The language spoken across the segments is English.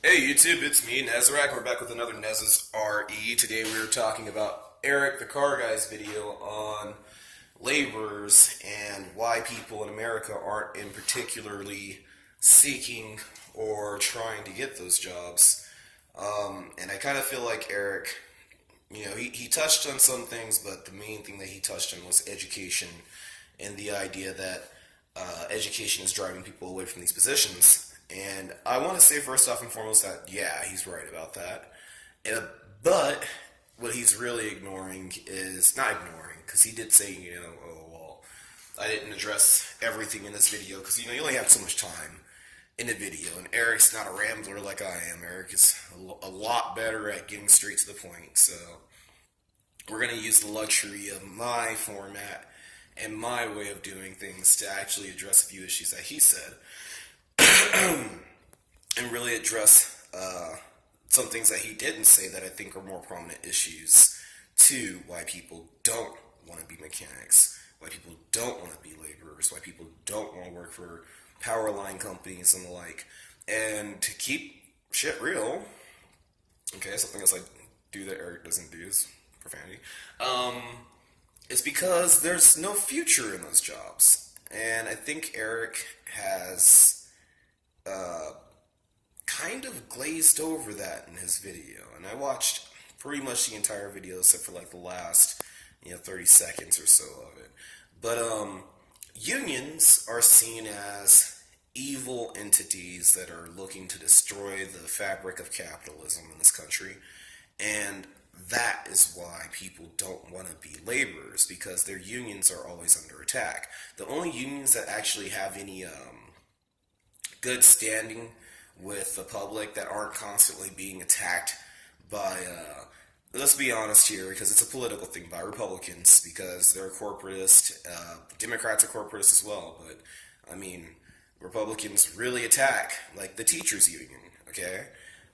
Hey YouTube, it's me, Nezarek. We're back with another Nez's RE. Today we were talking about Eric the Car Guy's video on laborers and why people in America aren't in particularly seeking or trying to get those jobs. And I kind of feel like Eric, he touched on some things, but the main thing that he touched on was education and the idea that education is driving people away from these positions. And I want to say first off and foremost that, yeah, he's right about that. Uh, but what he's really ignoring is, not ignoring, because he did say, oh, well, I didn't address everything in this video, because, you only have so much time in a video. And Eric's not a rambler like I am. Eric is a lot better at getting straight to the point. So we're going to use the luxury of my format and my way of doing things to actually address a few issues that he said. And really address some things that he didn't say that I think are more prominent issues to why people don't want to be mechanics, why people don't want to be laborers, why people don't want to work for power line companies and the like. And to keep shit real, okay, something else I do that Eric doesn't do is profanity. It's because there's no future in those jobs. And I think Eric has kind of glazed over that in his video. And I watched pretty much the entire video except for like the last, 30 seconds or so of it. But unions are seen as evil entities that are looking to destroy the fabric of capitalism in this country. And that is why people don't want to be laborers, because their unions are always under attack. The only unions that actually have any good standing with the public, that aren't constantly being attacked by, let's be honest here, because it's a political thing, by Republicans, because they're corporatist. Democrats are corporatist as well, but, I mean, Republicans really attack, like, the teachers union, okay?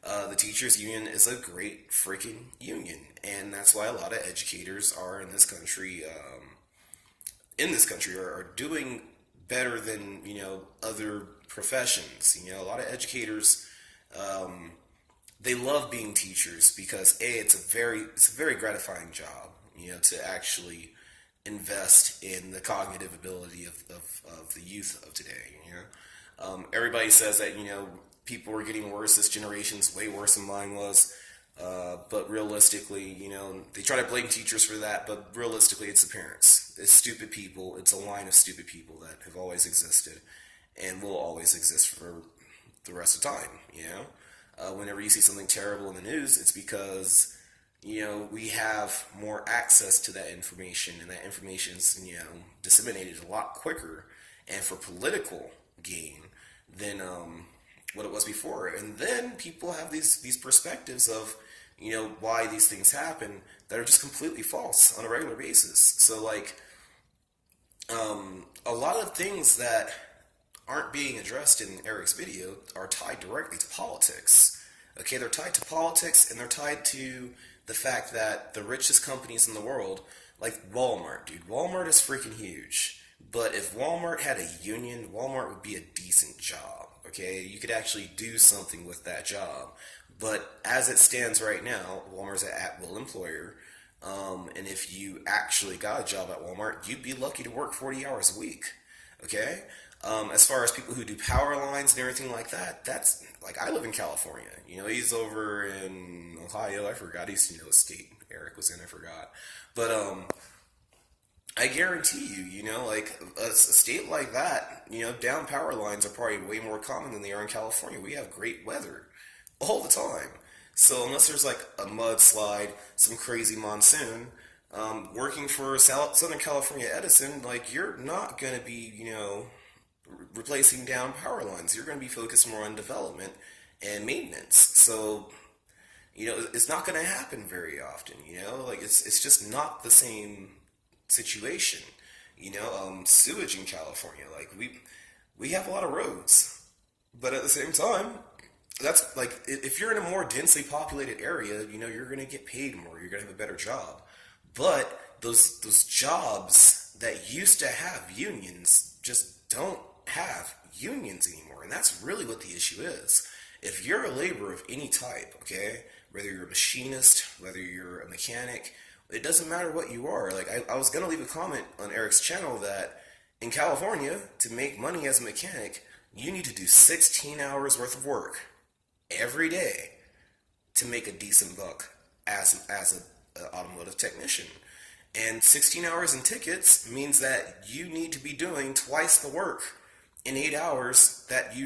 The teachers union is a great freaking union, and that's why a lot of educators are in this country, are doing better than, other professions. A lot of educators, they love being teachers because it's a very gratifying job, to actually invest in the cognitive ability of the youth of today. Everybody says that, people are getting worse. This generation's way worse than mine was. But realistically, they try to blame teachers for that, but realistically, it's the parents. It's stupid people. It's a line of stupid people that have always existed and will always exist for the rest of time, Whenever you see something terrible in the news, it's because, we have more access to that information, and that information is, disseminated a lot quicker and for political gain than what it was before. And then people have these perspectives of, why these things happen that are just completely false on a regular basis. So, like, a lot of things that aren't being addressed in Eric's video are tied directly to politics. Okay, they're tied to politics, and they're tied to the fact that the richest companies in the world, like Walmart, dude, Walmart is freaking huge. But if Walmart had a union, Walmart would be a decent job. Okay, you could actually do something with that job. But as it stands right now, Walmart's an at-will employer. And if you actually got a job at Walmart, you'd be lucky to work 40 hours a week. Okay? As far as people who do power lines and everything like that, that's, like, I live in California. He's over in Ohio. I forgot. He's, what state Eric was in. I forgot. But, I guarantee you, like, a state like that, down power lines are probably way more common than they are in California. We have great weather all the time. So unless there's like a mudslide, some crazy monsoon, working for Southern California Edison, like, you're not going to be, replacing down power lines. You're going to be focused more on development and maintenance. So, it's not going to happen very often, like, it's just not the same situation. Sewage in California, like, we have a lot of roads, but at the same time, that's like, if you're in a more densely populated area, you're going to get paid more, you're going to have a better job. But those jobs that used to have unions just don't have unions anymore, and that's really what the issue is. If you're a laborer of any type, okay, whether you're a machinist, whether you're a mechanic, it doesn't matter what you are. Like, I was going to leave a comment on Eric's channel that in California, to make money as a mechanic, you need to do 16 hours worth of work every day to make a decent buck as an automotive technician. And 16 hours in tickets means that you need to be doing twice the work in 8 hours that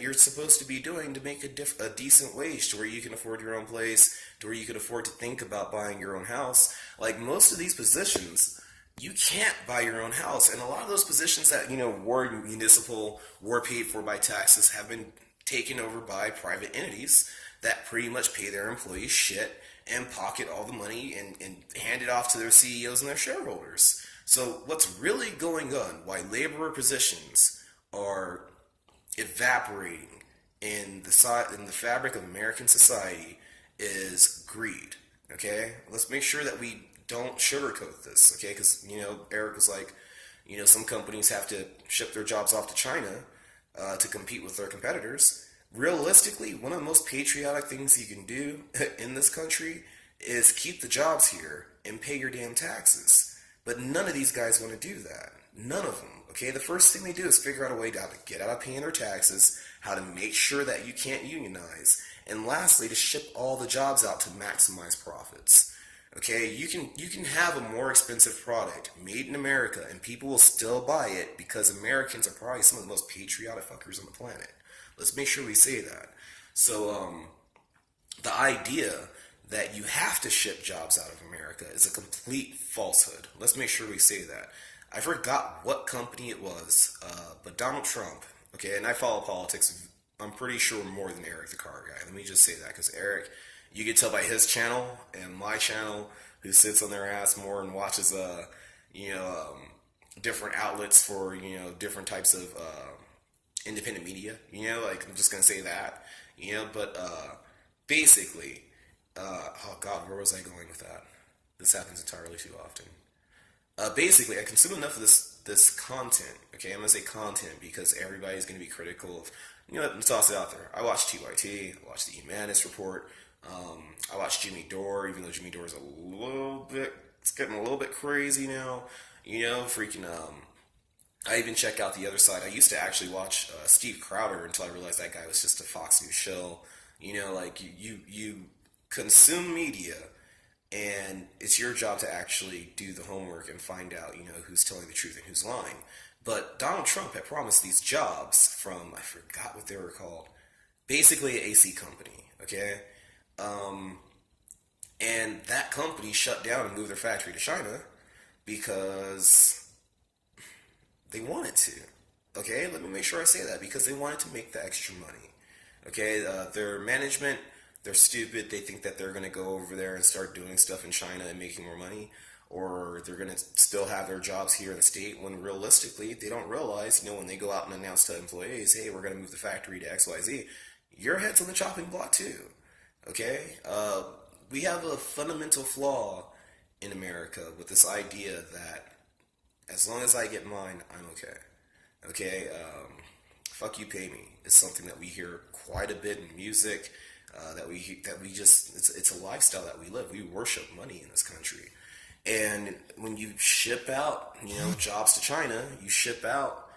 you're supposed to be doing to make a decent wage to where you can afford your own place, to where you can afford to think about buying your own house. Like most of these positions, you can't buy your own house, and a lot of those positions that were municipal, were paid for by taxes, have been taken over by private entities that pretty much pay their employees shit and pocket all the money and hand it off to their CEOs and their shareholders. So what's really going on, why laborer positions are evaporating in the fabric of American society, is greed. Okay, let's make sure that we don't sugarcoat this. Okay, because Eric was like, some companies have to ship their jobs off to China to compete with their competitors. Realistically, one of the most patriotic things you can do in this country is keep the jobs here and pay your damn taxes. But none of these guys want to do that. None of them. Okay, the first thing they do is figure out a way to get out of paying their taxes, how to make sure that you can't unionize, and lastly, to ship all the jobs out to maximize profits. Okay, you can have a more expensive product made in America and people will still buy it because Americans are probably some of the most patriotic fuckers on the planet. Let's make sure we say that. So, the idea that you have to ship jobs out of America is a complete falsehood. Let's make sure we say that. I forgot what company it was, but Donald Trump, okay, and I follow politics, I'm pretty sure more than Eric the car guy. Let me just say that, because Eric, you can tell by his channel and my channel, who sits on their ass more and watches, different outlets for, different types of, independent media, like, I'm just gonna say that, but basically, oh god, where was I going with that? This happens entirely too often. Basically, I consume enough of this content. Okay, I'm gonna say content because everybody's gonna be critical of, let's toss it out there. I watch TYT, I watch the Emanis Report, I watch Jimmy Dore, even though Jimmy Dore is it's getting a little bit crazy now. Freaking I even check out the other side. I used to actually watch Steve Crowder until I realized that guy was just a Fox News shill. Like you consume media, and it's your job to actually do the homework and find out, who's telling the truth and who's lying. But Donald Trump had promised these jobs from, I forgot what they were called, basically an AC company, okay? And that company shut down and moved their factory to China because they wanted to. Okay, let me make sure I say that, because they wanted to make the extra money. Okay, their management, they're stupid. They think that they're going to go over there and start doing stuff in China and making more money, or they're going to still have their jobs here in the state, when realistically they don't realize, when they go out and announce to employees, hey, we're going to move the factory to XYZ, your head's on the chopping block too. Okay, we have a fundamental flaw in America with this idea that as long as I get mine, I'm okay. Okay, fuck you, pay me. It's something that we hear quite a bit in music. It's a lifestyle that we live. We worship money in this country, and when you ship out, jobs to China, you ship out,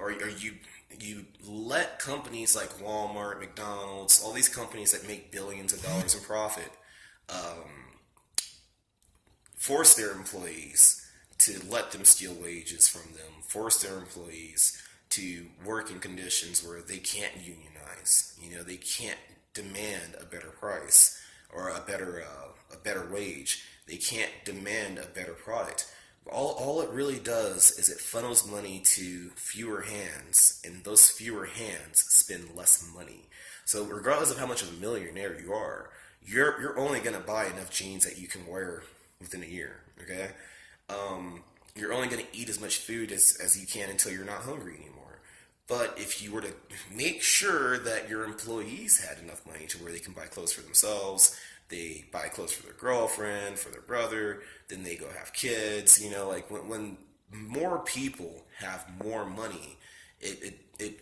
or you let companies like Walmart, McDonald's, all these companies that make billions of dollars in profit, force their employees to let them steal wages from them, force their employees to work in conditions where they can't unionize. They can't demand a better price or a better wage. They can't demand a better product. All it really does is it funnels money to fewer hands, and those fewer hands spend less money. So regardless of how much of a millionaire you are, you're only going to buy enough jeans that you can wear within a year. Okay. You're only going to eat as much food as you can until you're not hungry anymore. But if you were to make sure that your employees had enough money to where they can buy clothes for themselves, they buy clothes for their girlfriend, for their brother, then they go have kids, like when more people have more money, it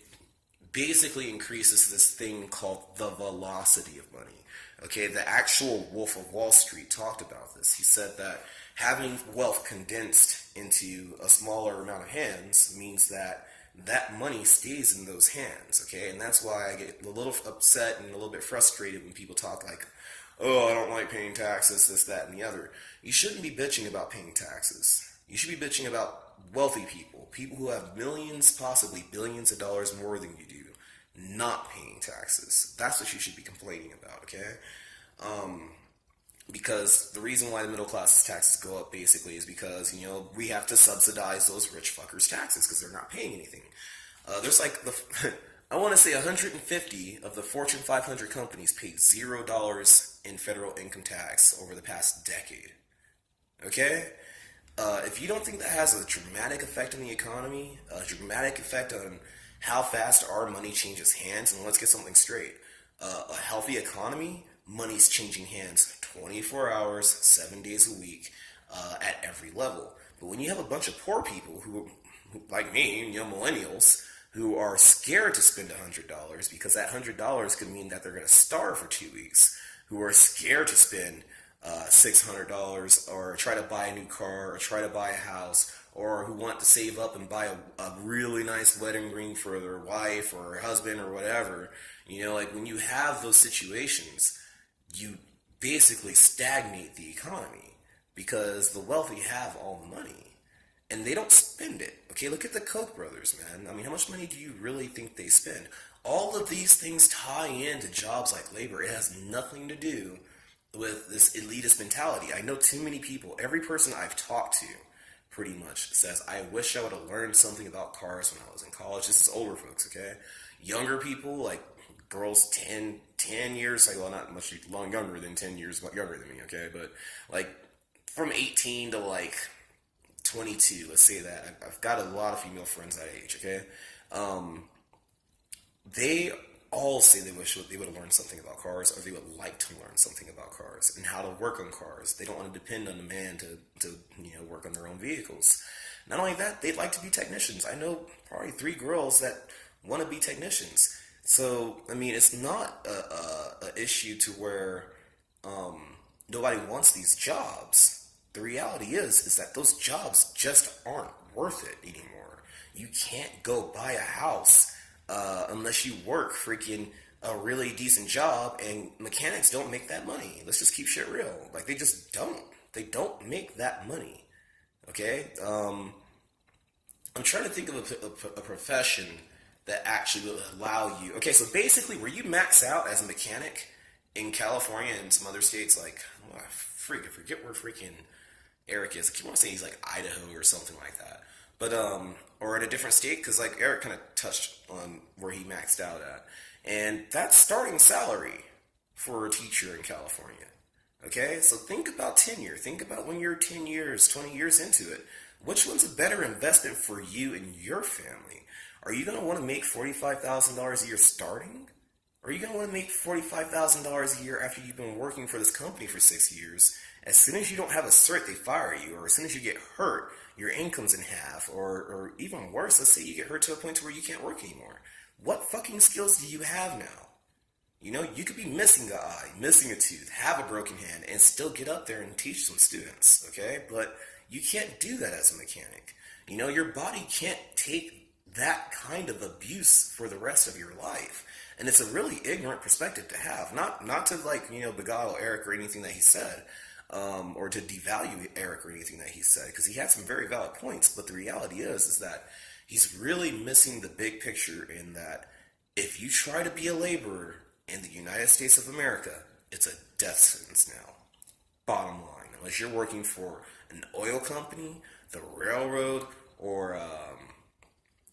basically increases this thing called the velocity of money. Okay, the actual Wolf of Wall Street talked about this. He said that having wealth condensed into a smaller amount of hands means that that money stays in those hands. Okay, and that's why I get a little upset and a little bit frustrated when people talk like, oh, I don't like paying taxes, this, that, and the other. You shouldn't be bitching about paying taxes. You should be bitching about wealthy people, people who have millions, possibly billions of dollars more than you do, not paying taxes. That's what you should be complaining about, okay? Because the reason why the middle class's taxes go up basically is because, we have to subsidize those rich fuckers' taxes because they're not paying anything. There's like I want to say 150 of the Fortune 500 companies paid $0 in federal income tax over the past decade. Okay? If you don't think that has a dramatic effect on the economy, a dramatic effect on how fast our money changes hands, and let's get something straight. A healthy economy, money's changing hands 24 hours, 7 days a week, at every level. But when you have a bunch of poor people who like me, millennials, who are scared to spend $100 because that $100 could mean that they're going to starve for 2 weeks, who are scared to spend $600 or try to buy a new car or try to buy a house, or who want to save up and buy a really nice wedding ring for their wife or her husband or whatever. Like when you have those situations, you basically stagnate the economy because the wealthy have all the money and they don't spend it. Okay, look at the Koch brothers, man. I mean, how much money do you really think they spend? All of these things tie into jobs like labor. It has nothing to do with this elitist mentality. I know too many people, every person I've talked to pretty much says, I wish I would have learned something about cars when I was in college. This is older folks, okay? Younger people, like girls 10 years, well, not much long younger than 10 years younger than me, okay? But like from 18 to like 22, let's say that. I've got a lot of female friends that age, okay? They all say they wish they would have learned something about cars, or they would like to learn something about cars and how to work on cars. They don't want to depend on a man to work on their own vehicles. Not only that, they'd like to be technicians. I know probably 3 girls that want to be technicians. So, I mean, it's not a issue to where nobody wants these jobs. The reality is that those jobs just aren't worth it anymore. You can't go buy a house unless you work freaking a really decent job, and mechanics don't make that money. Let's just keep shit real. Like, they just don't. They don't make that money. Okay? I'm trying to think of a profession that actually will allow you. Okay, so basically, where you max out as a mechanic in California and some other states, like, I forget where freaking Eric is. I want to say he's like Idaho or something like that. But, or in a different state, because like Eric kind of touched on where he maxed out at. And that's starting salary for a teacher in California. Okay, so think about tenure. Think about when you're 10 years, 20 years into it. Which one's a better investment for you and your family? Are you going to want to make $45,000 a year starting? Or are you going to want to make $45,000 a year after you've been working for this company for 6 years? As soon as you don't have a cert, they fire you. Or as soon as you get hurt, your income's in half. Or even worse, let's say you get hurt to a point to where you can't work anymore. What fucking skills do you have now? You could be missing an eye, missing a tooth, have a broken hand, and still get up there and teach some students, okay? But you can't do that as a mechanic. Your body can't take that kind of abuse for the rest of your life. And it's a really ignorant perspective to have. Not to beguile Eric or anything that he said, or to devalue Eric or anything that he said, because he had some very valid points. But the reality is that he's really missing the big picture in that if you try to be a laborer in the United States of America, it's a death sentence now. Bottom line, unless you're working for an oil company, the railroad, or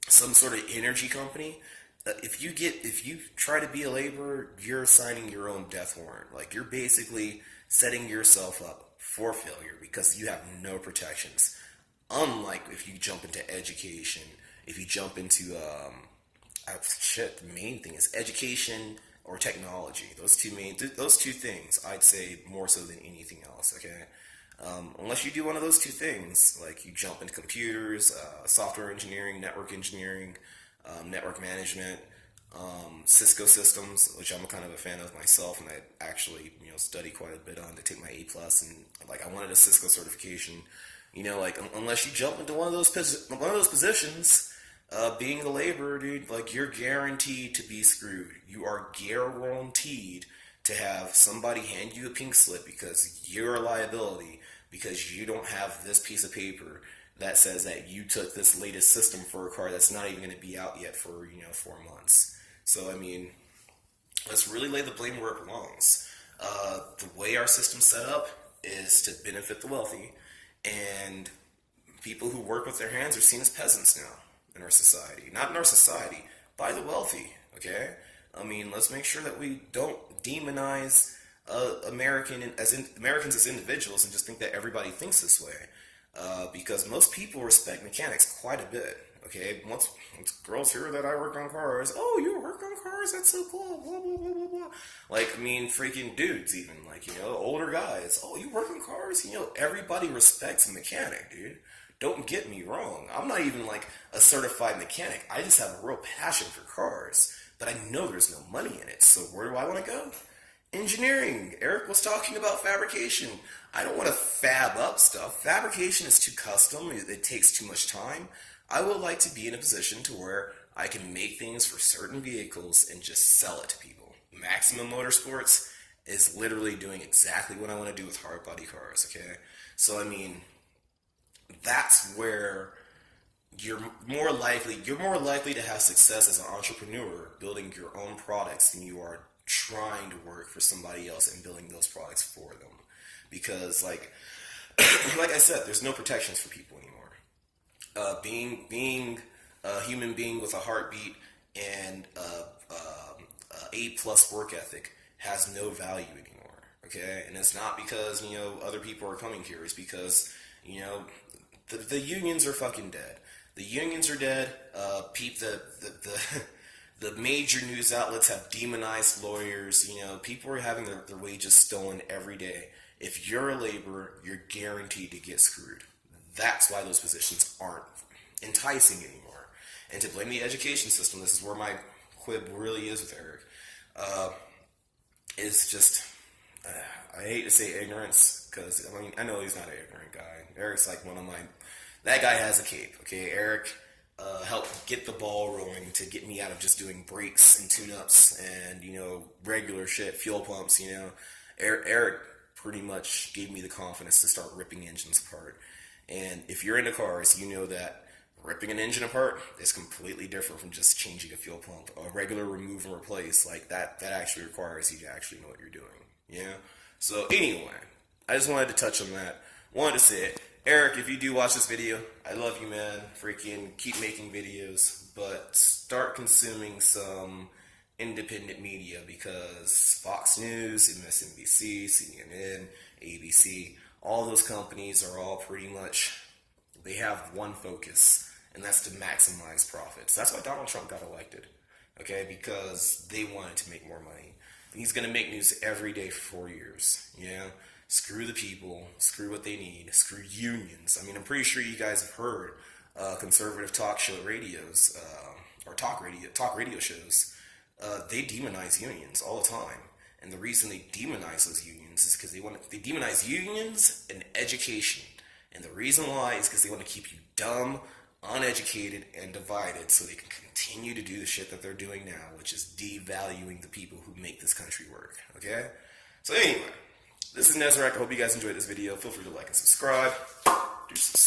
some sort of energy company, if you try to be a laborer, you're signing your own death warrant. Like, you're basically setting yourself up for failure because you have no protections. Unlike if you jump into education, if you jump into the main thing is education or technology. Those two things, I'd say more so than anything else. Okay. Unless you do one of those two things, like you jump into computers, software engineering, network management, Cisco Systems, which I'm kind of a fan of myself, and I actually study quite a bit on to take my A+, and like I wanted a Cisco certification. Like unless you jump into one of those positions, being a laborer, dude, like you're guaranteed to be screwed. You are guaranteed to have somebody hand you a pink slip because you're a liability because you don't have this piece of paper that says that you took this latest system for a car that's not even going to be out yet for 4 months. So I mean, let's really lay the blame where it belongs. The way our system's set up is to benefit the wealthy, and people who work with their hands are seen as peasants now in our society. Not in our society, by the wealthy, okay? I mean, let's make sure that we don't demonize Americans as individuals and just think that everybody thinks this way. Because most people respect mechanics quite a bit, okay? Once girls hear that I work on cars, oh, you work on cars? That's so cool, blah, blah, blah, blah, blah. Like, I mean, freaking dudes even, like, older guys, oh, you work on cars? Everybody respects a mechanic, dude. Don't get me wrong. I'm not even like a certified mechanic. I just have a real passion for cars. But I know there's no money in it. So where do I want to go? Engineering. Eric was talking about fabrication. I don't want to fab up stuff. Fabrication is too custom. It takes too much time. I would like to be in a position to where I can make things for certain vehicles and just sell it to people. Maximum Motorsports is literally doing exactly what I want to do with hard body cars, okay? So I mean, that's where you're more likely to have success as an entrepreneur building your own products than you are trying to work for somebody else and building those products for them. Because like I said, there's no protections for people anymore. Being a human being with a heartbeat and A+ work ethic has no value anymore. Okay, and it's not because other people are coming here. It's because the unions are fucking dead. The unions are dead. The major news outlets have demonized lawyers. People are having their wages stolen every day. If you're a laborer, you're guaranteed to get screwed. That's why those positions aren't enticing anymore. And to blame the education system, this is where my quib really is with Eric. It's just, I hate to say ignorance, because I know he's not an ignorant guy. Eric's like that guy has a cape, okay? Eric helped get the ball rolling to get me out of just doing brakes and tune-ups and, regular shit, fuel pumps, Eric pretty much gave me the confidence to start ripping engines apart. And if you're into cars, you know that ripping an engine apart is completely different from just changing a fuel pump. A regular remove and replace, like that actually requires you to actually know what you're doing, So anyway, I just wanted to touch on that. Wanted to say it. Eric, if you do watch this video, I love you, man. Freaking keep making videos, but start consuming some independent media, because Fox News, MSNBC, CNN, ABC, all those companies are all pretty much, they have one focus, and that's to maximize profits. That's why Donald Trump got elected, okay? Because they wanted to make more money. And he's going to make news every day for 4 years, Screw the people, screw what they need, screw unions. I mean, I'm pretty sure you guys have heard conservative talk show radios, or talk radio shows. They demonize unions all the time. And the reason they demonize those unions is because they demonize unions and education. And the reason why is because they want to keep you dumb, uneducated, and divided so they can continue to do the shit that they're doing now, which is devaluing the people who make this country work, okay? So anyway, this is Nezarek. I hope you guys enjoyed this video. Feel free to like and subscribe. Deuces.